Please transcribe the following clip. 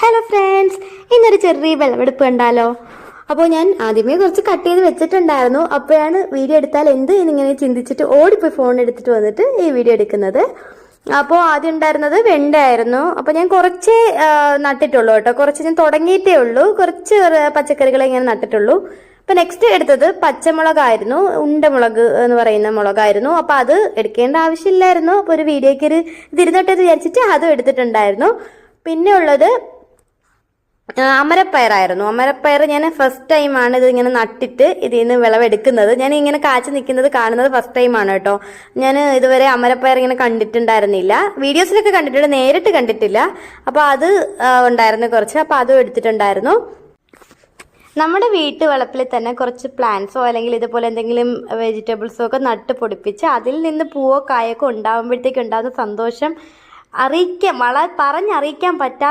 Hello friends, ഇന്നൊരു ചെറിയ വിളവെടുപ്പ് കണ്ടാലോ? അപ്പോൾ ഞാൻ ആദ്യമേ കുറച്ച് കട്ട് ചെയ്ത് വെച്ചിട്ടുണ്ടായിരുന്നു. അപ്പോഴാണ് വീഡിയോ എടുത്താൽ എന്ത് എന്നിങ്ങനെ ചിന്തിച്ചിട്ട് ഓടിപ്പോയി ഫോൺ എടുത്തിട്ട് വന്നിട്ട് ഈ വീഡിയോ എടുക്കുന്നത്. അപ്പോൾ ആദ്യം ഉണ്ടായിരുന്നത് വെണ്ടയായിരുന്നു. അപ്പോൾ ഞാൻ കുറച്ചേ നട്ടിട്ടുള്ളൂ കേട്ടോ. കുറച്ച് ഞാൻ തുടങ്ങിയിട്ടേ ഉള്ളൂ. കുറച്ച് പച്ചക്കറികളെ ഇങ്ങനെ നട്ടിട്ടുള്ളൂ. അപ്പോൾ നെക്സ്റ്റ് എടുത്തത് പച്ചമുളകായിരുന്നു. ഉണ്ടമുളക് എന്ന് പറയുന്ന മുളകായിരുന്നു. അപ്പോൾ അത് എടുക്കേണ്ട ആവശ്യമില്ലായിരുന്നു. അപ്പോൾ ഒരു വീഡിയോയ്ക്ക് ഒരു തിരുന്നോട്ടെന്ന് വിചാരിച്ചിട്ട് അതും എടുത്തിട്ടുണ്ടായിരുന്നു. പിന്നെ ഉള്ളത് അമരപ്പയറായിരുന്നു. അമരപ്പയർ ഞാൻ ഫസ്റ്റ് ടൈമാണ് ഇത് ഇങ്ങനെ നട്ടിട്ട് ഇതിൽ നിന്ന് വിളവെടുക്കുന്നത്. ഞാൻ ഇങ്ങനെ കാച്ചു നിൽക്കുന്നത് കാണുന്നത് ഫസ്റ്റ് ടൈമാണ് കേട്ടോ. ഞാൻ ഇതുവരെ അമരപ്പയർ ഇങ്ങനെ കണ്ടിട്ടുണ്ടായിരുന്നില്ല. വീഡിയോസിലൊക്കെ കണ്ടിട്ടുണ്ട്, നേരിട്ട് കണ്ടിട്ടില്ല. അപ്പോൾ അത് ഉണ്ടായിരുന്നു കുറച്ച്. അപ്പോൾ അതും എടുത്തിട്ടുണ്ടായിരുന്നു. നമ്മുടെ വീട്ടുവളപ്പിൽ തന്നെ കുറച്ച് പ്ലാന്റ്സോ അല്ലെങ്കിൽ ഇതുപോലെ എന്തെങ്കിലും വെജിറ്റബിൾസോ ഒക്കെ നട്ട് പൊടിപ്പിച്ച് അതിൽ നിന്ന് പൂവോ കായൊക്കെ ഉണ്ടാകുമ്പോഴത്തേക്ക് ഉണ്ടാകുന്ന സന്തോഷം പറഞ്ഞറിയിക്കാൻ പറ്റാത്ത